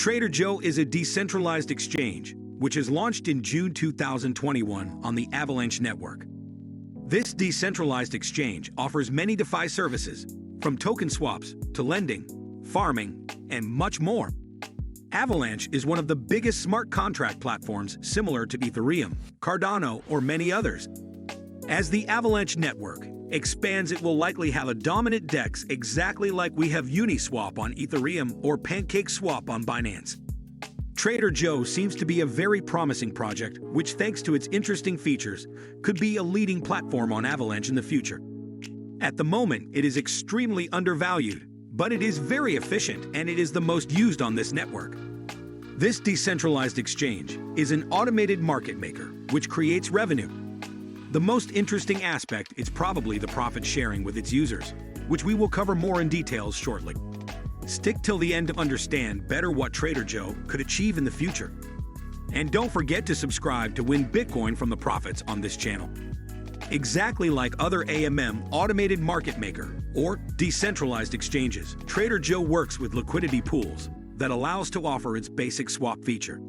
TraderJoe is a decentralized exchange, which is launched in June 2021 on the Avalanche network. This decentralized exchange offers many DeFi services, from token swaps to lending, farming, and much more. Avalanche is one of the biggest smart contract platforms similar to Ethereum, Cardano, or many others. As the Avalanche network expands, it will likely have a dominant DEX exactly like we have Uniswap on Ethereum or PancakeSwap on Binance. TraderJoe seems to be a very promising project, which, thanks to its interesting features, could be a leading platform on Avalanche in the future. At the moment, it is extremely undervalued, but it is very efficient and it is the most used on this network. This decentralized exchange is an automated market maker, which creates revenue. The most interesting aspect is probably the profit sharing with its users, which we will cover more in details shortly. Stick till the end to understand better what TraderJoe could achieve in the future. And don't forget to subscribe to win Bitcoin from the profits on this channel. Exactly like other AMM automated market maker or decentralized exchanges, TraderJoe works with liquidity pools that allows to offer its basic swap feature.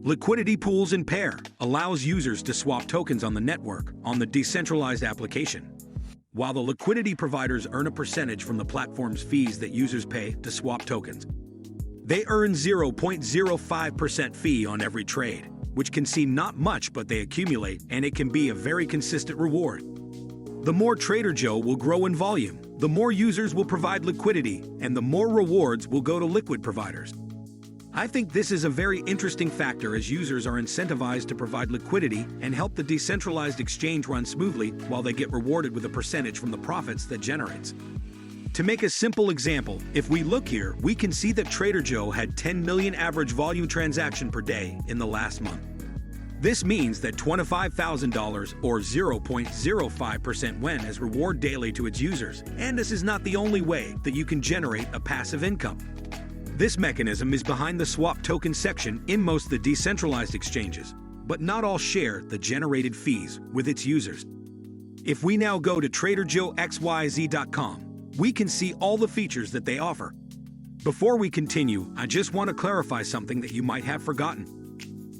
Liquidity pools in pair allows users to swap tokens on the network on the decentralized application, while the liquidity providers earn a percentage from the platform's fees that users pay to swap tokens. They earn 0.05% fee on every trade, which can seem not much, but they accumulate and it can be a very consistent reward. The more TraderJoe will grow in volume, the more users will provide liquidity and the more rewards will go to liquid providers. I think this is a very interesting factor as users are incentivized to provide liquidity and help the decentralized exchange run smoothly while they get rewarded with a percentage from the profits that generates. To make a simple example, if we look here, we can see that TraderJoe had 10 million average volume transaction per day in the last month. This means that $25,000 or 0.05% went as reward daily to its users, and this is not the only way that you can generate a passive income. This mechanism is behind the swap token section in most of the decentralized exchanges, but not all share the generated fees with its users. If we now go to TraderJoeXYZ.com, we can see all the features that they offer. Before we continue, I just want to clarify something that you might have forgotten.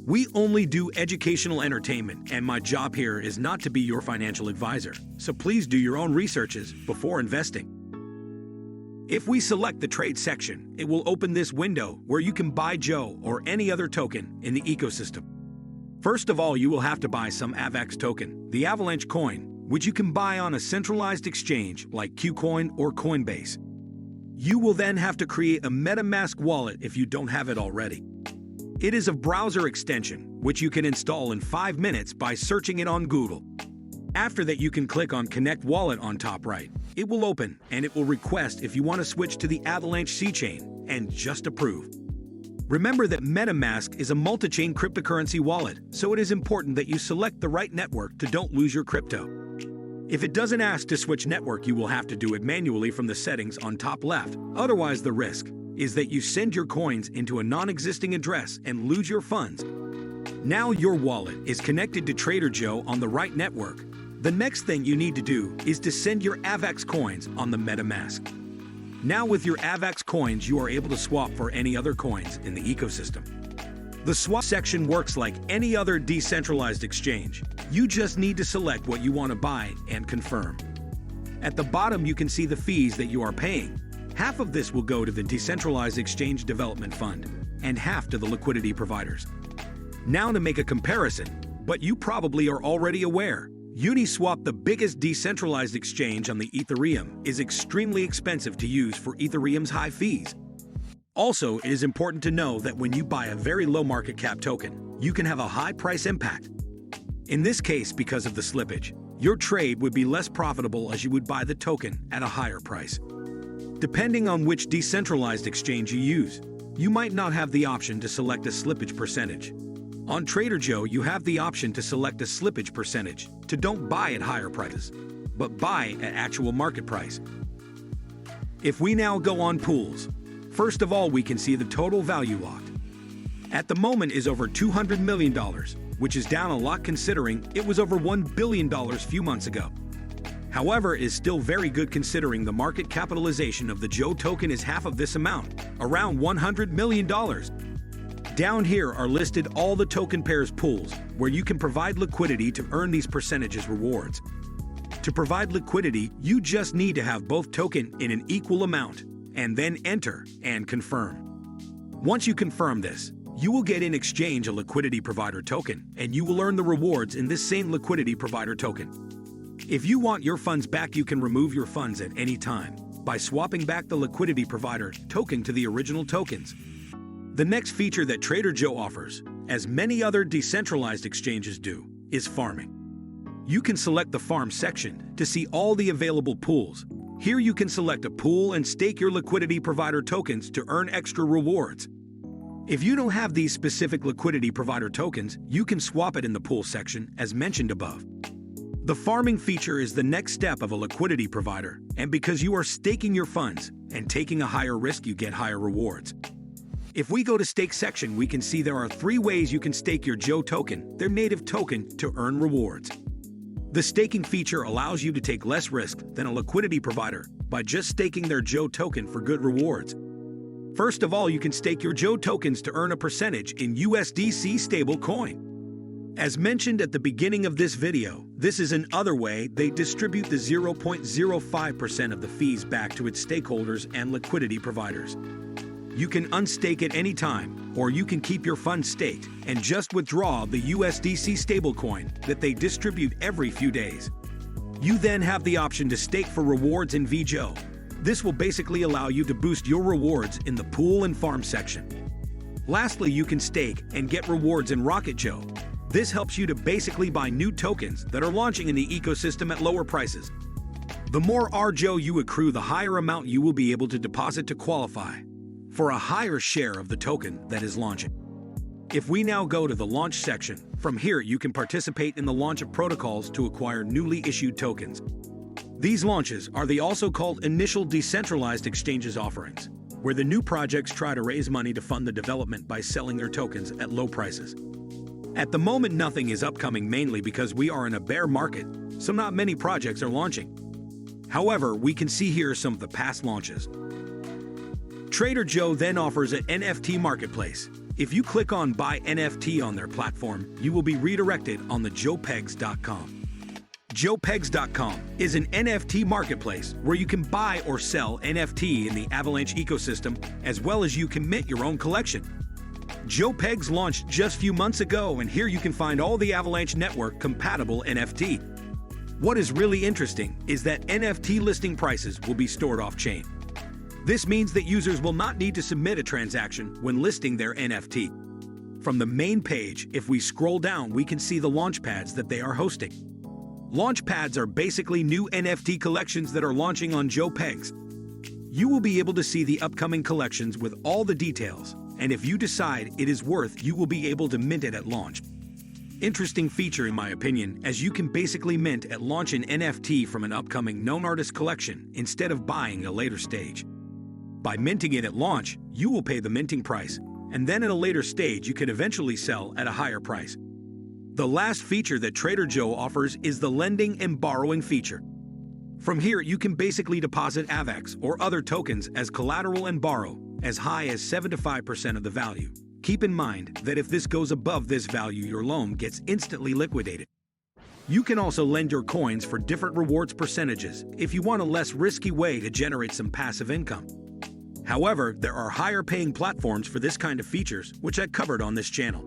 We only do educational entertainment, and my job here is not to be your financial advisor, so please do your own researches before investing. If we select the trade section, it will open this window where you can buy Joe or any other token in the ecosystem. First of all, you will have to buy some AVAX token, the Avalanche coin, which you can buy on a centralized exchange like KuCoin or Coinbase. You will then have to create a MetaMask wallet if you don't have it already. It is a browser extension, which you can install in 5 minutes by searching it on Google. After that, you can click on Connect Wallet on top right. It will open, and it will request if you want to switch to the Avalanche C-Chain, and just approve. Remember that MetaMask is a multi-chain cryptocurrency wallet, so it is important that you select the right network to don't lose your crypto. If it doesn't ask to switch network, you will have to do it manually from the settings on top left. Otherwise, the risk is that you send your coins into a non-existing address and lose your funds. Now your wallet is connected to TraderJoe on the right network. The next thing you need to do is to send your AVAX coins on the MetaMask. Now with your AVAX coins, you are able to swap for any other coins in the ecosystem. The swap section works like any other decentralized exchange. You just need to select what you want to buy and confirm. At the bottom, you can see the fees that you are paying. Half of this will go to the Decentralized Exchange Development Fund, and half to the liquidity providers. Now to make a comparison, but you probably are already aware, Uniswap, the biggest decentralized exchange on the Ethereum, is extremely expensive to use for Ethereum's high fees. Also, it is important to know that when you buy a very low market cap token, you can have a high price impact. In this case, because of the slippage, your trade would be less profitable as you would buy the token at a higher price. Depending on which decentralized exchange you use, you might not have the option to select a slippage percentage. On TraderJoe, you have the option to select a slippage percentage to don't buy at higher prices, but buy at actual market price. If we now go on pools, first of all, we can see the total value locked. At the moment is over $200 million, which is down a lot considering it was over $1 billion few months ago. However, it is still very good considering the market capitalization of the Joe token is half of this amount, around $100 million. Down here are listed all the token pairs pools where you can provide liquidity to earn these percentages rewards. To provide liquidity, you just need to have both token in an equal amount, and then enter and confirm. Once you confirm this, you will get in exchange a liquidity provider token, and you will earn the rewards in this same liquidity provider token. If you want your funds back, you can remove your funds at any time by swapping back the liquidity provider token to the original tokens. The next feature that TraderJoe offers, as many other decentralized exchanges do, is farming. You can select the farm section to see all the available pools. Here you can select a pool and stake your liquidity provider tokens to earn extra rewards. If you don't have these specific liquidity provider tokens, you can swap it in the pool section as mentioned above. The farming feature is the next step of a liquidity provider, and because you are staking your funds and taking a higher risk, you get higher rewards. If we go to stake section, we can see there are 3 ways you can stake your Joe token, their native token, to earn rewards. The staking feature allows you to take less risk than a liquidity provider by just staking their Joe token for good rewards. First of all, you can stake your Joe tokens to earn a percentage in USDC stablecoin. As mentioned at the beginning of this video, this is another way they distribute the 0.05% of the fees back to its stakeholders and liquidity providers. You can unstake at any time, or you can keep your funds staked and just withdraw the USDC stablecoin that they distribute every few days. You then have the option to stake for rewards in VJoe. This will basically allow you to boost your rewards in the pool and farm section. Lastly, you can stake and get rewards in RocketJoe. This helps you to basically buy new tokens that are launching in the ecosystem at lower prices. The more RJoe you accrue, the higher amount you will be able to deposit to qualify for a higher share of the token that is launching. If we now go to the launch section, from here you can participate in the launch of protocols to acquire newly issued tokens. These launches are the also called initial decentralized exchanges offerings, where the new projects try to raise money to fund the development by selling their tokens at low prices. At the moment, nothing is upcoming, mainly because we are in a bear market, so not many projects are launching. However, we can see here some of the past launches. TraderJoe then offers an NFT Marketplace. If you click on Buy NFT on their platform, you will be redirected on the joepegs.com. joepegs.com is an NFT marketplace where you can buy or sell NFT in the Avalanche ecosystem, as well as you can mint your own collection. JoePegs launched just a few months ago, and here you can find all the Avalanche network compatible NFT. What is really interesting is that NFT listing prices will be stored off-chain. This means that users will not need to submit a transaction when listing their NFT. From the main page, if we scroll down, we can see the launch pads that they are hosting. Launch pads are basically new NFT collections that are launching on JoePegs. You will be able to see the upcoming collections with all the details, and if you decide it is worth, you will be able to mint it at launch. Interesting feature in my opinion, as you can basically mint at launch an NFT from an upcoming known artist collection instead of buying a later stage. By minting it at launch, you will pay the minting price, and then at a later stage you can eventually sell at a higher price. The last feature that TraderJoe offers is the lending and borrowing feature. From here, you can basically deposit AVAX or other tokens as collateral and borrow as high as 75% of the value. Keep in mind that if this goes above this value, your loan gets instantly liquidated. You can also lend your coins for different rewards percentages if you want a less risky way to generate some passive income. However, there are higher paying platforms for this kind of features, which I covered on this channel.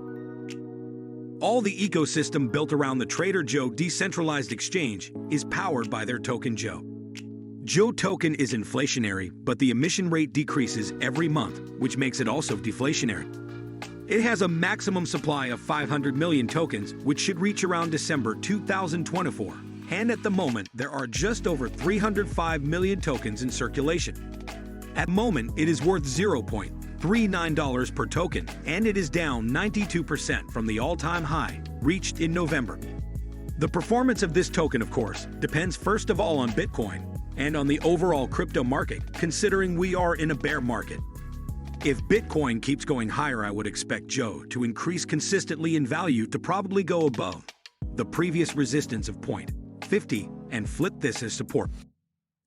All the ecosystem built around the TraderJoe decentralized exchange is powered by their token Joe. Joe token is inflationary, but the emission rate decreases every month, which makes it also deflationary. It has a maximum supply of 500 million tokens, which should reach around December 2024. And at the moment, there are just over 305 million tokens in circulation. At the moment, it is worth $0.39 per token, and it is down 92% from the all-time high reached in November. The performance of this token, of course, depends first of all on Bitcoin and on the overall crypto market, considering we are in a bear market. If Bitcoin keeps going higher, I would expect Joe to increase consistently in value to probably go above the previous resistance of 50 and flip this as support.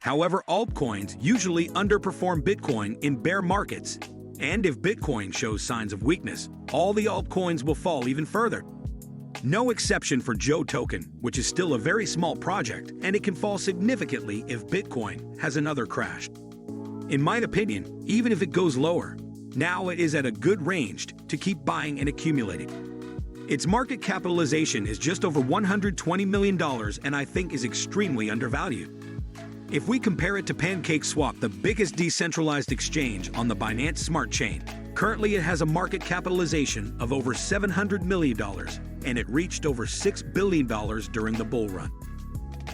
However, altcoins usually underperform Bitcoin in bear markets, and if Bitcoin shows signs of weakness, all the altcoins will fall even further. No exception for Joe token, which is still a very small project, and it can fall significantly if Bitcoin has another crash. In my opinion, even if it goes lower, now it is at a good range to keep buying and accumulating. Its market capitalization is just over $120 million and I think is extremely undervalued. If we compare it to PancakeSwap, the biggest decentralized exchange on the Binance Smart Chain, currently it has a market capitalization of over $700 million, and it reached over $6 billion during the bull run.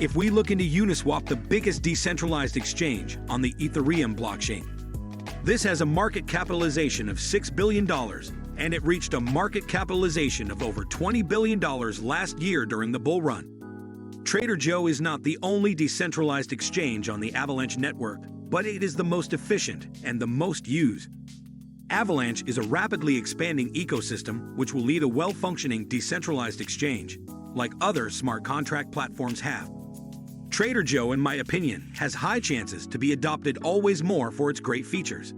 If we look into Uniswap, the biggest decentralized exchange on the Ethereum blockchain, this has a market capitalization of $6 billion, and it reached a market capitalization of over $20 billion last year during the bull run. TraderJoe is not the only decentralized exchange on the Avalanche network, but it is the most efficient and the most used. Avalanche is a rapidly expanding ecosystem which will lead a well-functioning decentralized exchange, like other smart contract platforms have. TraderJoe, in my opinion, has high chances to be adopted always more for its great features.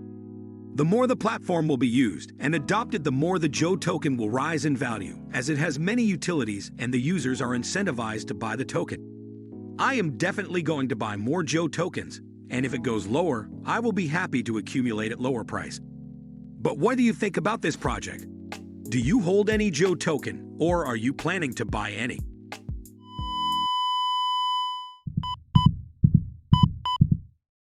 The more the platform will be used and adopted, the more the Joe token will rise in value, as it has many utilities and the users are incentivized to buy the token. I am definitely going to buy more Joe tokens, and if it goes lower, I will be happy to accumulate at lower price. But what do you think about this project? Do you hold any Joe token, or are you planning to buy any?